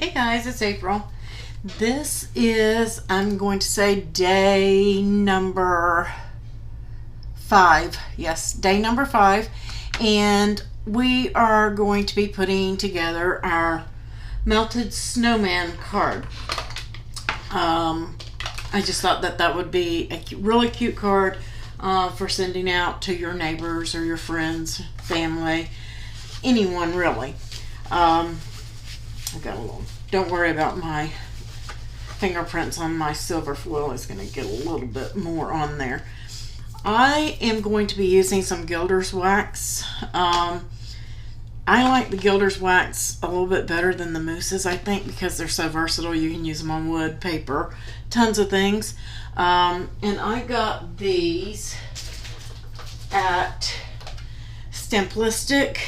Hey guys, it's April. This is, I'm going to say, day number 5. Yes, day number 5. And we are going to be putting together our melted snowman card. I just thought that would be a really cute card for sending out to your neighbors or your friends, family, anyone really. I've got a little, don't worry about my fingerprints on my silver foil. It's going to get a little bit more on there. I am going to be using some Gilder's wax. I like the Gilder's wax a little bit better than the mousses, I think, because they're so versatile. You can use them on wood, paper, tons of things. And I got these at Simplistic.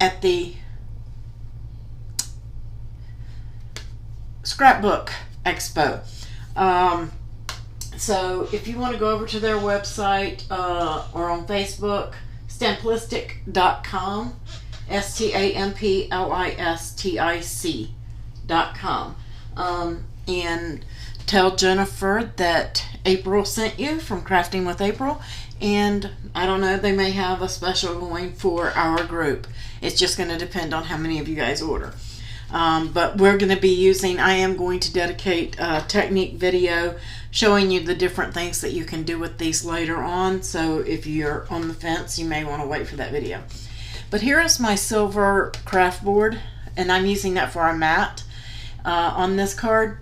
At the Scrapbook Expo. So if you want to go over to their website or on Facebook, Stamplistic.com, Stamplistic.com, and tell Jennifer that April sent you from Crafting with April. And I don't know, they may have a special going for our group. It's just going to depend on how many of you guys order. But we're going to be using, I am going to dedicate a technique video showing you the different things that you can do with these later on. So if you're on the fence, you may want to wait for that video. But here is my silver craft board, and I'm using that for our mat on this card.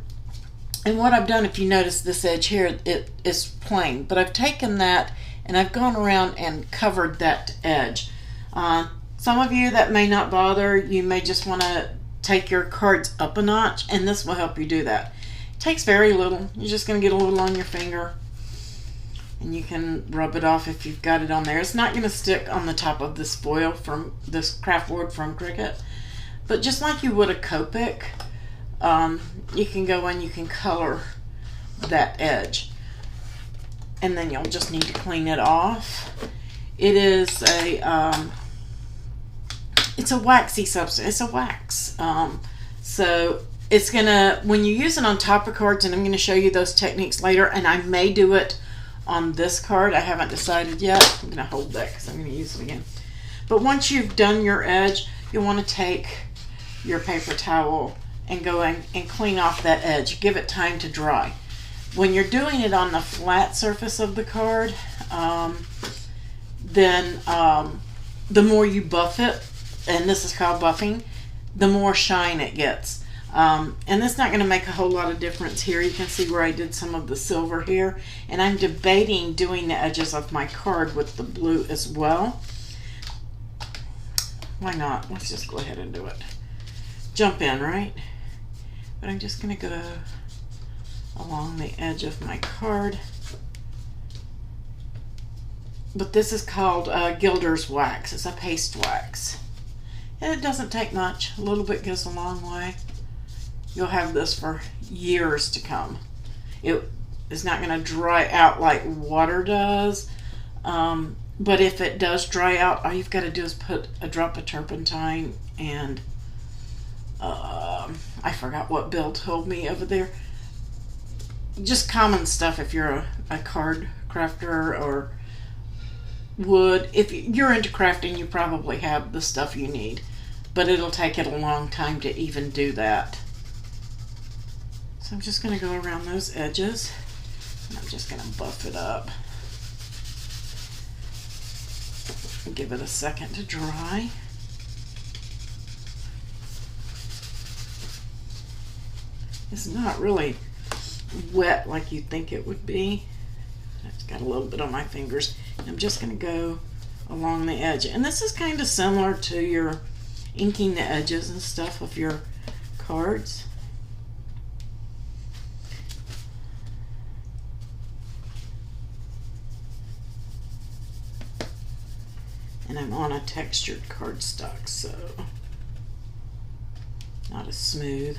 And what I've done, if you notice this edge here, it is plain, but I've taken that and I've gone around and covered that edge. Some of you that may not bother, you may just want to take your cards up a notch, and this will help you do that. It takes very little. You're just going to get a little on your finger, and you can rub it off if you've got it on there. It's not going to stick on the top of this foil from this craft board from Cricut, but just like you would a Copic, you can go and you can color that edge, and then you'll just need to clean it off. It is a it's a waxy substance. It's a wax. So it's gonna, when you use it on top of cards, and I'm gonna show you those techniques later, and I may do it on this card. I haven't decided yet. I'm gonna hold that because I'm gonna use it again. But once you've done your edge, you want to take your paper towel and go and clean off that edge. Give it time to dry. When you're doing it on the flat surface of the card, then the more you buff it, and this is called buffing, the more shine it gets. And it's not going to make a whole lot of difference here. You can see where I did some of the silver here, and I'm debating doing the edges of my card with the blue as well. Why not? Let's just go ahead and do it. Jump in, right? But I'm just going to go along the edge of my card. But this is called Gilder's wax. It's a paste wax. And it doesn't take much. A little bit goes a long way. You'll have this for years to come. It is not going to dry out like water does. But if it does dry out, all you've got to do is put a drop of turpentine and I forgot what Bill told me over there. Just common stuff if you're a card crafter or wood. If you're into crafting, you probably have the stuff you need, but it'll take it a long time to even do that. So I'm just going to go around those edges, and I'm just going to buff it up and give it a second to dry. It's not really wet like you'd think it would be. I've got a little bit on my fingers. I'm just going to go along the edge, and this is kind of similar to your inking the edges and stuff of your cards. And I'm on a textured cardstock, so not as smooth.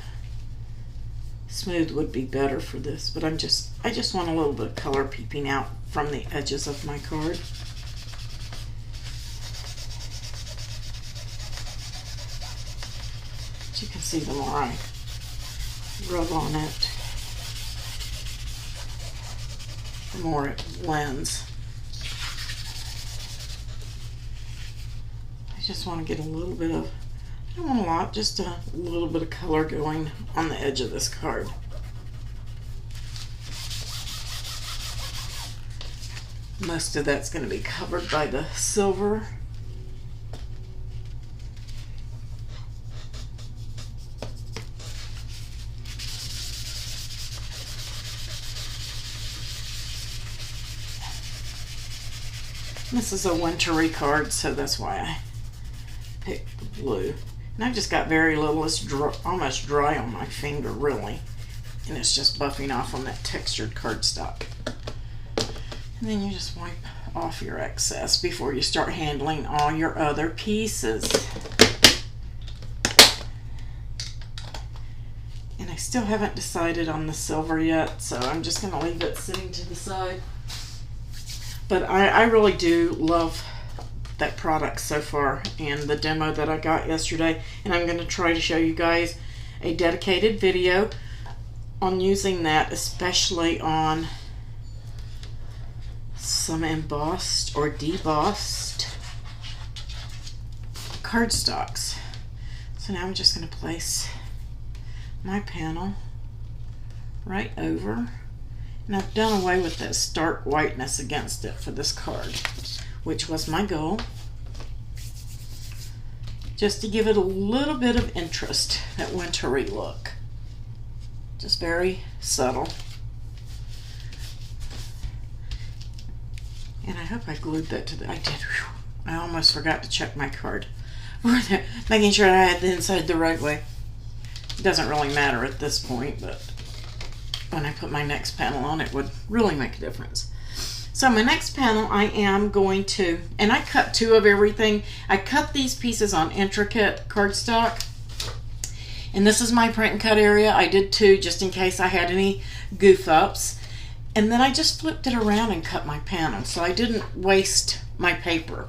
Smooth would be better for this, but I just want a little bit of color peeping out from the edges of my card. But you can see the more I rub on it, the more it blends. I just want to get a little bit of, I don't want a lot, just a little bit of color going on the edge of this card. Most of that's going to be covered by the silver. This is a wintry card, so that's why I picked the blue. And I've just got very little. It's dry, almost dry on my finger, really. And it's just buffing off on that textured cardstock. And then you just wipe off your excess before you start handling all your other pieces. And I still haven't decided on the silver yet, so I'm just going to leave it sitting to the side. But I really do love that product so far and the demo that I got yesterday. And I'm going to try to show you guys a dedicated video on using that, especially on some embossed or debossed cardstocks. So now I'm just going to place my panel right over. And I've done away with that stark whiteness against it for this card, which was my goal. Just to give it a little bit of interest, that wintry look. Just very subtle. And I hope I glued that to the, I did. Whew. I almost forgot to check my card. Making sure I had the inside the right way. It doesn't really matter at this point, but when I put my next panel on, it would really make a difference. So my next panel, I am going to, and I cut 2 of everything. I cut these pieces on intricate cardstock. And this is my print and cut area. I did 2 just in case I had any goof ups. And then I just flipped it around and cut my panel. So I didn't waste my paper.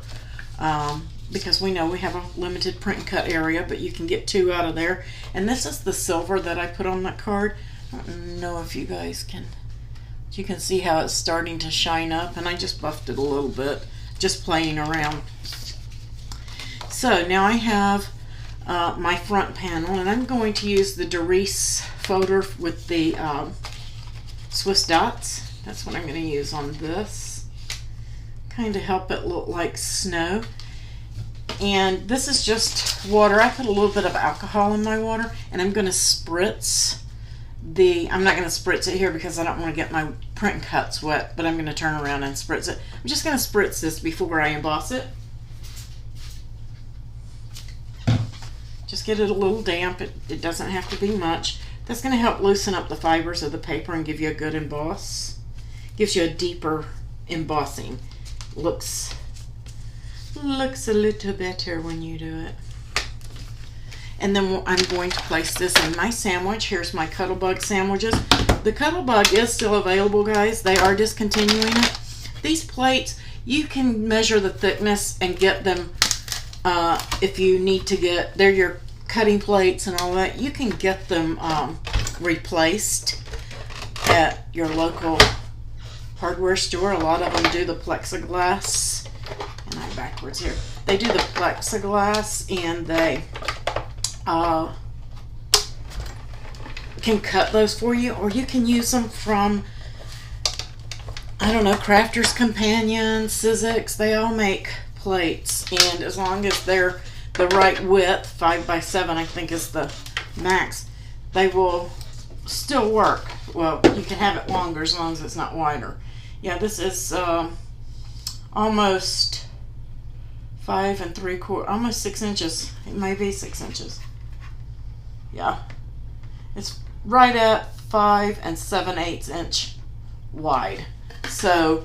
Because we know we have a limited print and cut area, but you can get 2 out of there. And this is the silver that I put on that card. I don't know if you guys can, you can see how it's starting to shine up, and I just buffed it a little bit, just playing around. So now I have my front panel, and I'm going to use the Doris folder with the Swiss dots. That's what I'm going to use on this. Kind of help it look like snow. And this is just water. I put a little bit of alcohol in my water, and I'm going to spritz I'm not going to spritz it here because I don't want to get my print and cuts wet, but I'm going to turn around and spritz it. I'm just going to spritz this before I emboss it. Just get it a little damp. It doesn't have to be much. That's going to help loosen up the fibers of the paper and give you a good emboss. Gives you a deeper embossing. Looks a little better when you do it. And then I'm going to place this in my sandwich. Here's my Cuttlebug sandwiches. The Cuttlebug is still available, guys. They are discontinuing it. These plates, you can measure the thickness and get them if you need to get, they're your cutting plates and all that. You can get them replaced at your local hardware store. A lot of them do the plexiglass. And I'm backwards here. They do the plexiglass, and they can cut those for you, or you can use them from, I don't know, Crafter's Companion, Sizzix. They all make plates, and as long as they're the right width, 5 by 7 I think is the max, they will still work. Well, you can have it longer as long as it's not wider. Yeah, this is almost 5 3/4, almost 6 inches. It may be 6 inches. Yeah, it's right at 5 7/8 inch wide. So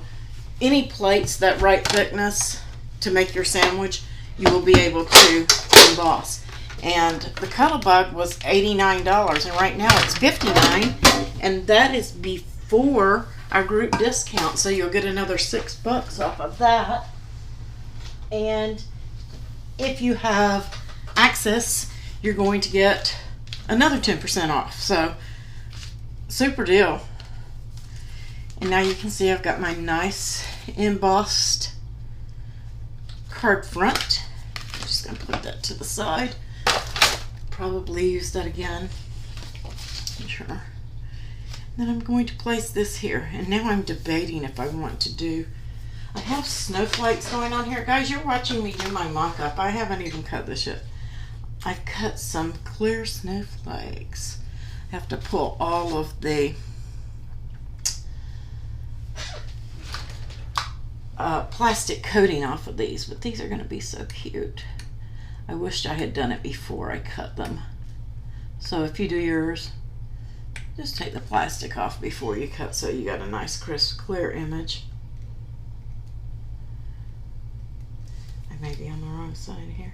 any plates that right thickness to make your sandwich, you will be able to emboss. And the Cuttlebug was $89, and right now it's $59, and that is before our group discount. So you'll get another $6 off of that. And if you have access, you're going to get another 10% off. So super deal. And now you can see I've got my nice embossed card front. I'm just going to put that to the side. Probably use that again. Sure. Then I'm going to place this here. And now I'm debating if I want to do... I have snowflakes going on here. Guys, you're watching me do my mock-up. I haven't even cut this yet. I've cut some clear snowflakes. I have to pull all of the plastic coating off of these, but these are going to be so cute. I wished I had done it before I cut them. So if you do yours, just take the plastic off before you cut so you got a nice crisp clear image. I may be on the wrong side here.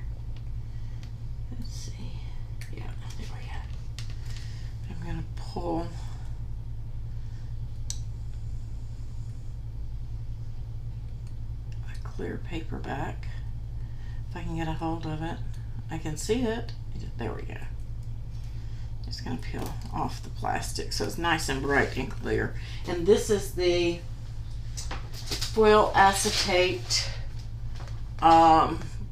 Let's see. Yeah, there we go. I'm going to pull a clear paper back. If I can get a hold of it, I can see it. There we go. Just going to peel off the plastic so it's nice and bright and clear. And this is the foil acetate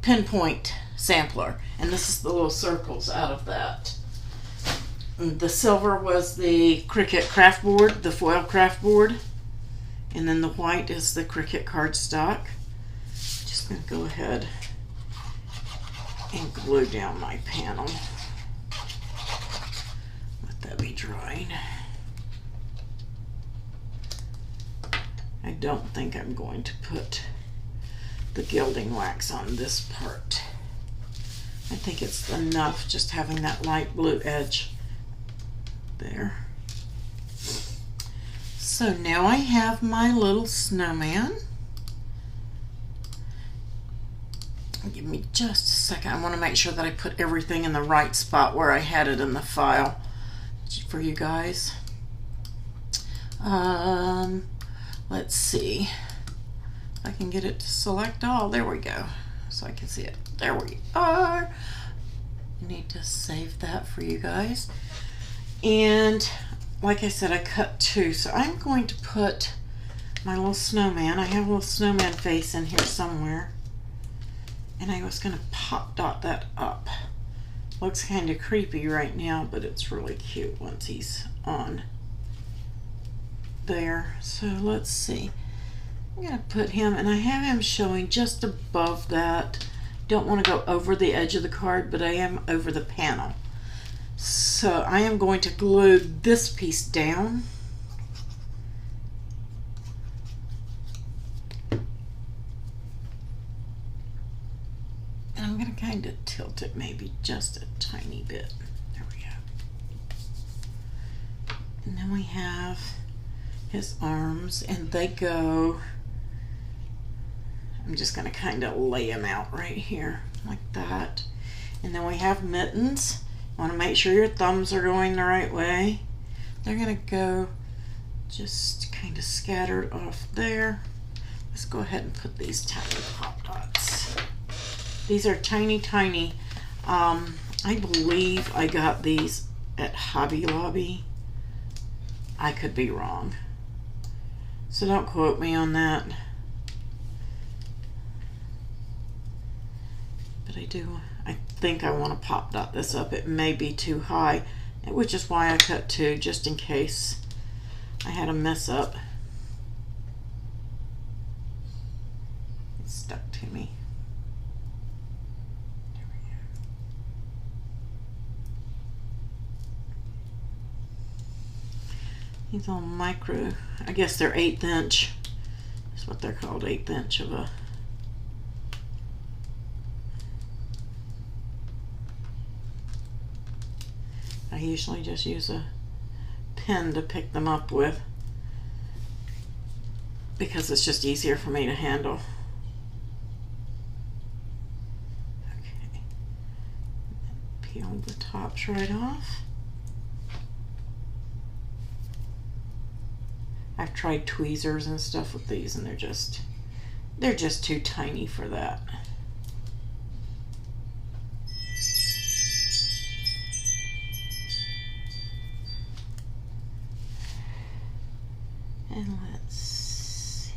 pinpoint sampler, and this is the little circles out of that. And the silver was the Cricut craft board, the foil craft board, and then the white is the Cricut cardstock. Just going to go ahead and glue down my panel. Let that be drying. I don't think I'm going to put the gilding wax on this part. I think it's enough just having that light blue edge there. So now I have my little snowman. Give me just a second. I want to make sure that I put everything in the right spot where I had it in the file for you guys. Let's see. I can get it to select all. There we go. So I can see it. There we are. I need to save that for you guys. And like I said, I cut two. So I'm going to put my little snowman. I have a little snowman face in here somewhere. And I was going to pop dot that up. Looks kind of creepy right now, but it's really cute once he's on there. So let's see. I'm going to put him, and I have him showing just above that. Don't want to go over the edge of the card, but I am over the panel. So I am going to glue this piece down. And I'm going to kind of tilt it maybe just a tiny bit. There we go. And then we have his arms, and they go... I'm just going to kind of lay him out right here like that. And then we have mittens. You want to make sure your thumbs are going the right way. They're going to go just kind of scattered off there. Let's go ahead and put these tiny pop dots. These are tiny, tiny. I believe I got these at Hobby Lobby. I could be wrong. So don't quote me on that. But I think I want to pop dot this up. It may be too high, which is why I cut two, just in case I had a mess up. It's stuck to me. There we go. These little micro, I guess they're 1/8 inch. That's what they're called, 1/8 inch of a... I usually just use a pen to pick them up with because it's just easier for me to handle. Okay. Peel the tops right off. I've tried tweezers and stuff with these, and they're just too tiny for that. And let's see.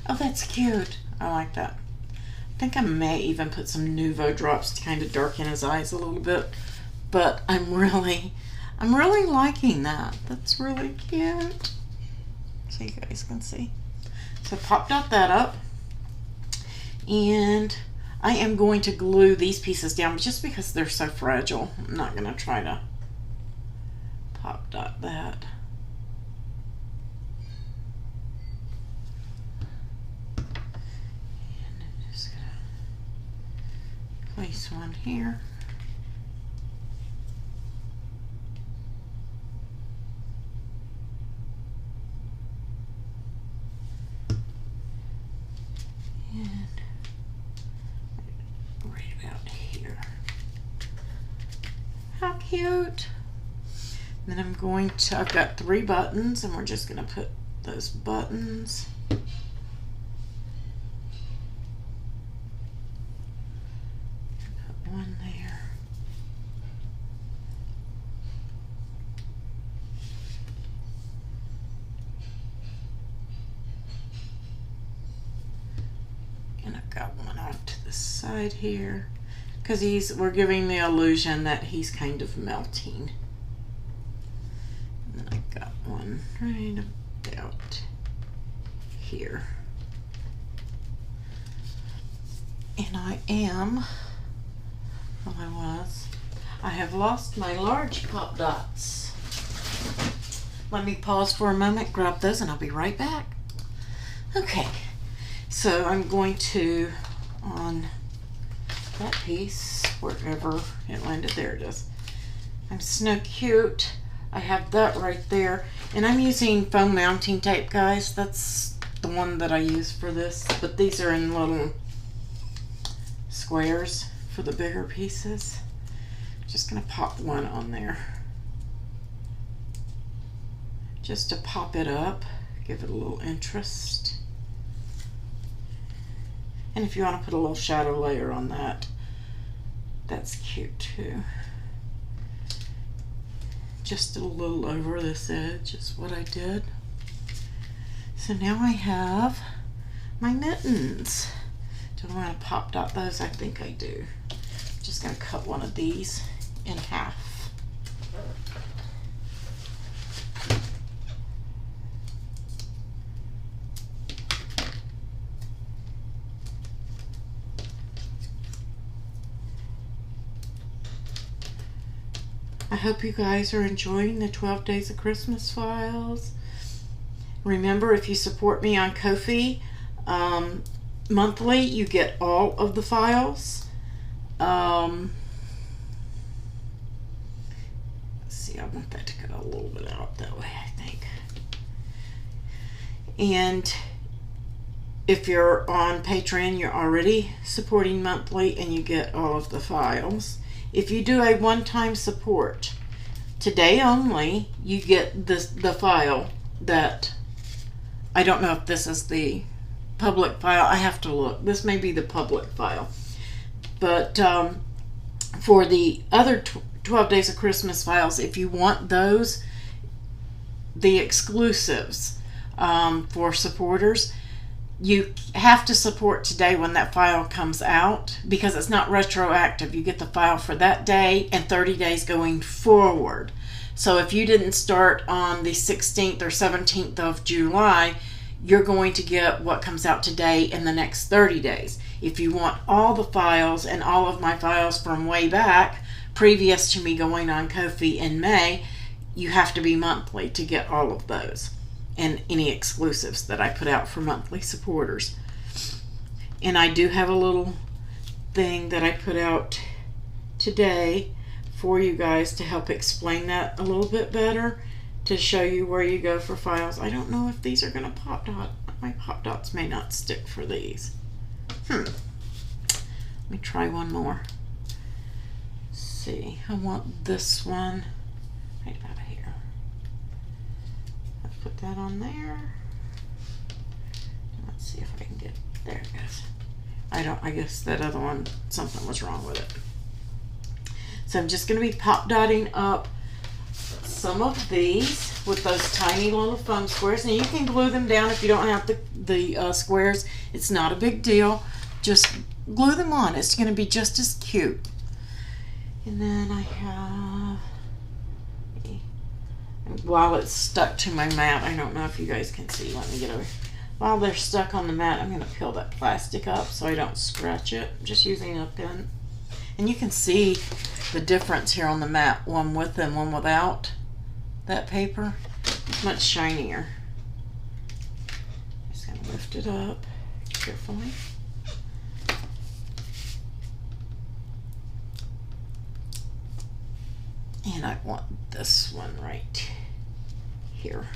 Oh, that's cute. I like that. I think I may even put some Nuvo drops to kind of darken his eyes a little bit. But I'm really liking that. That's really cute. So you guys can see. So I popped out that up. And I am going to glue these pieces down just because they're so fragile. I'm not going to try to pop dot that. And I'm just going to place one here. How cute. Then I'm going to, I've got 3 buttons and we're just going to put those buttons. Put one there. And I've got one off to the side here. Because we're giving the illusion that he's kind of melting. And then I got one right about here. And I have lost my large pop dots. Let me pause for a moment, grab those, and I'll be right back. Okay, so I'm going to, on that piece, wherever it landed, there it is. I'm Snow Cute. I have that right there. And I'm using foam mounting tape, guys. That's the one that I use for this. But these are in little squares for the bigger pieces. Just going to pop one on there. Just to pop it up, give it a little interest. And if you want to put a little shadow layer on that, that's cute too. Just a little over this edge is what I did. So now I have my mittens. Do I want to pop dot those? I think I do. I'm just going to cut one of these in half. I hope you guys are enjoying the 12 Days of Christmas files. Remember, if you support me on Ko-fi monthly, you get all of the files. Let's see, I want that to go a little bit out that way, I think. And if you're on Patreon, you're already supporting monthly and you get all of the files. If you do a one-time support, today only, you get the file that, I don't know if this is the public file. I have to look. This may be the public file. But for the other 12 Days of Christmas files, if you want those, the exclusives for supporters, you have to support today when that file comes out, because it's not retroactive. You get the file for that day and 30 days going forward. So if you didn't start on the 16th or 17th of July, you're going to get what comes out today in the next 30 days. If you want all the files and all of my files from way back, previous to me going on Ko-fi in May, you have to be monthly to get all of those and any exclusives that I put out for monthly supporters. And I do have a little thing that I put out today for you guys to help explain that a little bit better, to show you where you go for files. I don't know if these are going to pop dot. My pop dots may not stick for these. Let me try one more. Let's see, I want this one right out of here. Let's put that on there. Let's see if I can get, there it goes. I guess that other one, something was wrong with it. So So I'm just going to be pop dotting up some of these with those tiny little foam squares. Now you can glue them down if you don't have the squares. It's not a big deal. Just glue them on. It's going to be just as cute. And then I have, while it's stuck to my mat, I don't know if you guys can see. Let me get over. While they're stuck on the mat, I'm going to peel that plastic up so I don't scratch it. I'm just using a pen. And you can see the difference here on the mat, one with and one without that paper. It's much shinier. Just going to lift it up carefully. And I want this one right here.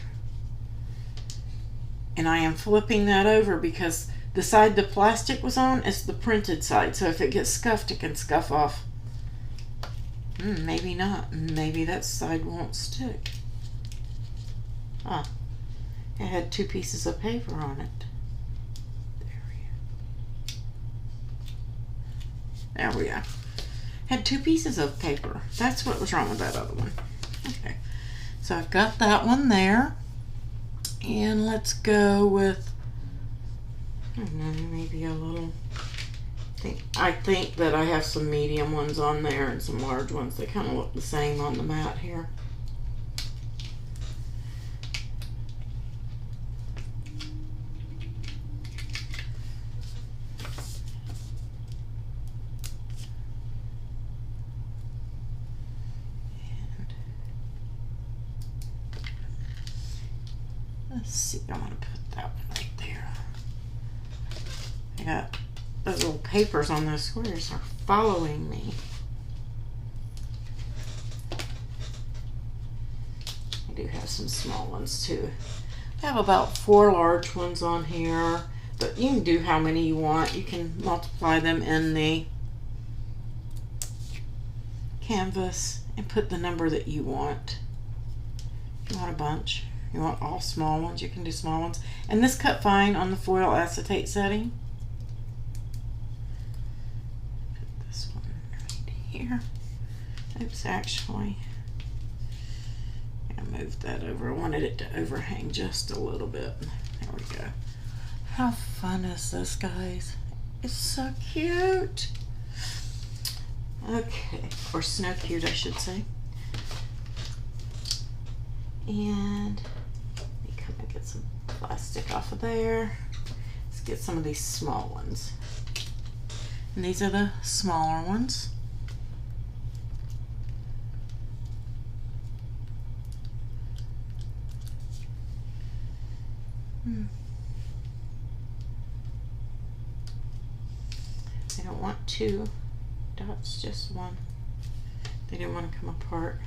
And I am flipping that over because the side the plastic was on is the printed side. So if it gets scuffed, it can scuff off. Maybe not. Maybe that side won't stick. It had 2 pieces of paper on it. There we go. Had 2 pieces of paper. That's what was wrong with that other one. Okay. So I've got that one there. And let's go with, I don't know, maybe a little, I think that I have some medium ones on there and some large ones. They kind of look the same on the mat here. Let's see, I want to put that one right there. I got those little papers on those squares are following me. I do have some small ones too. I have about 4 large ones on here, but you can do how many you want. You can multiply them in the canvas and put the number that you want. If you want a bunch. You want all small ones, you can do small ones. And this cut fine on the foil acetate setting. Put this one right here. Oops, actually, I moved that over. I wanted it to overhang just a little bit. There we go. How fun is this, guys? It's so cute. Okay, or snow cute, I should say. And get some plastic off of there. Let's get some of these small ones. And these are the smaller ones. I don't want 2 dots, just 1. They didn't want to come apart.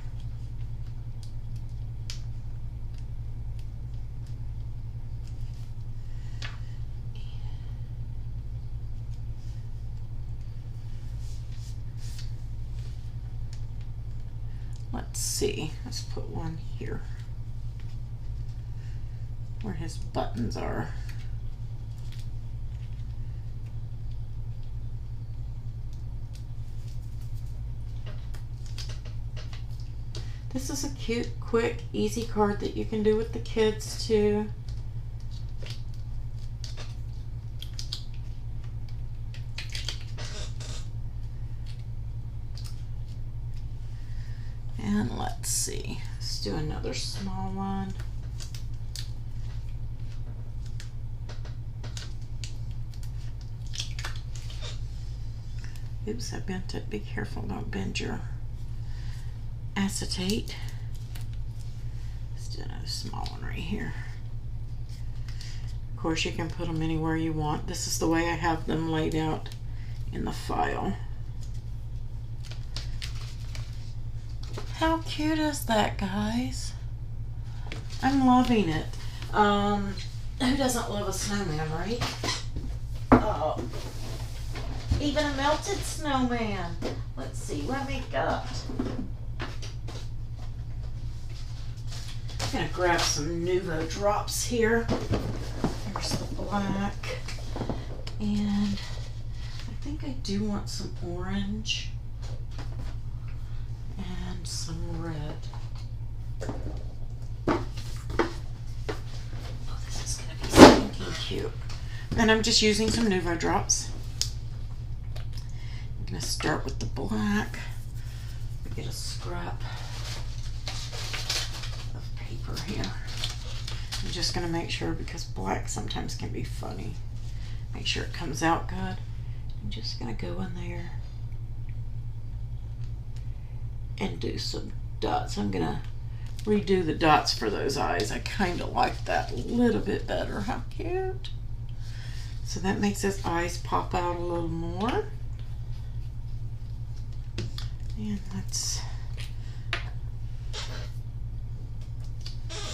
Let's see, let's put one here where his buttons are. This is a cute, quick, easy card that you can do with the kids too. And let's see, let's do another small one. Oops, I bent it. Be careful, don't bend your acetate. Let's do another small one right here. Of course, you can put them anywhere you want. This is the way I have them laid out in the file. How cute is that, guys? I'm loving it. Who doesn't love a snowman, right? Oh, even a melted snowman. Let's see what we got. I'm gonna grab some Nuvo drops here. Here's the black, and I think I do want some orange. and some red. Oh, this is going to be stinking cute. And I'm just using some Nuvo drops. I'm going to start with the black. Get a scrap of paper here. I'm just going to make sure, because black sometimes can be funny, make sure it comes out good. I'm just going to go in there and do some dots. I'm going to redo the dots for those eyes. I kind of like that a little bit better. How cute. So that makes his eyes pop out a little more. And let's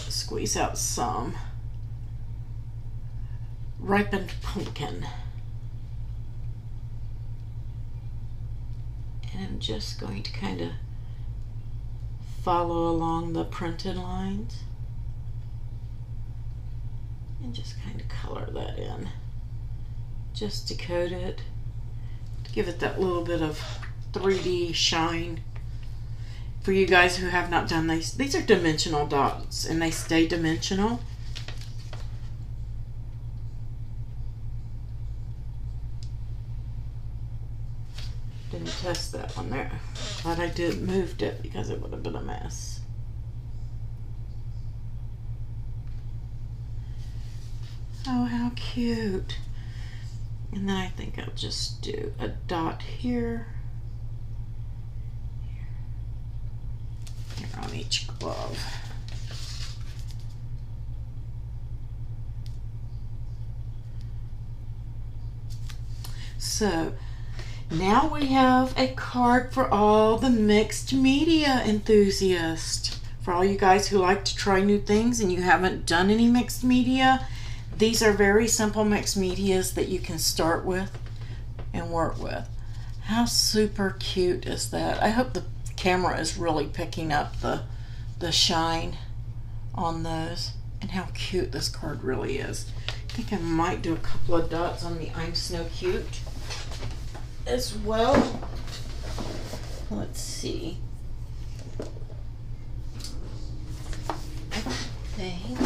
squeeze out some ripened pumpkin. And I'm just going to kind of follow along the printed lines and just kind of color that in, just to coat it, to give it that little bit of 3D shine. For you guys who have not done these are dimensional dots and they stay dimensional. Didn't test that one there. Glad I moved it, because it would have been a mess. Oh, how cute. And then I think I'll just do a dot here. Here on each glove. So now we have a card for all the mixed media enthusiasts. For all you guys who like to try new things and you haven't done any mixed media, these are very simple mixed medias that you can start with and work with. How super cute is that? I hope the camera is really picking up the shine on those, and how cute this card really is. I think I might do a couple of dots on the I'm Snow Cute as well. Let's see. I think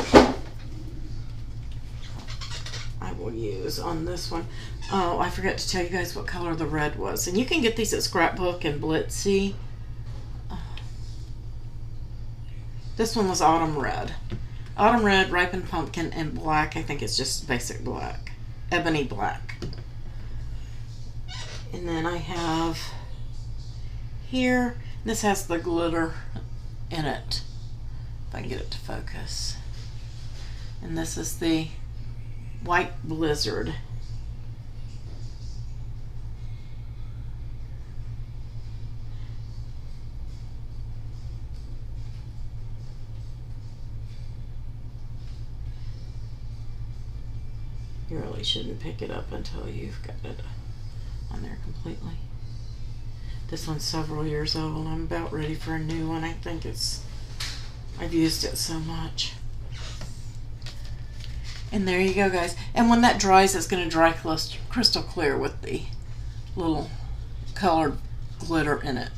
I will use on this one. Oh, I forgot to tell you guys what color the red was. And you can get these at Scrapbook and Blitsy. This one was Autumn Red. Autumn Red, Ripened Pumpkin, and black. I think it's just basic black. Ebony black. And then I have here, this has the glitter in it. If I can get it to focus. And this is the White Blizzard. You really shouldn't pick it up until you've got it on there completely. This one's several years old. I'm about ready for a new one. I think I've used it so much. And there you go, guys. And when that dries, it's going to dry crystal clear with the little colored glitter in it.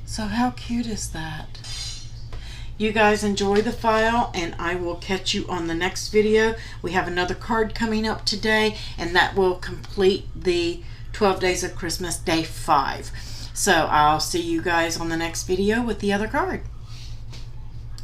So how cute is that? You guys enjoy the file, and I will catch you on the next video. We have another card coming up today, and that will complete the 12 Days of Christmas, Day 5. So I'll see you guys on the next video with the other card.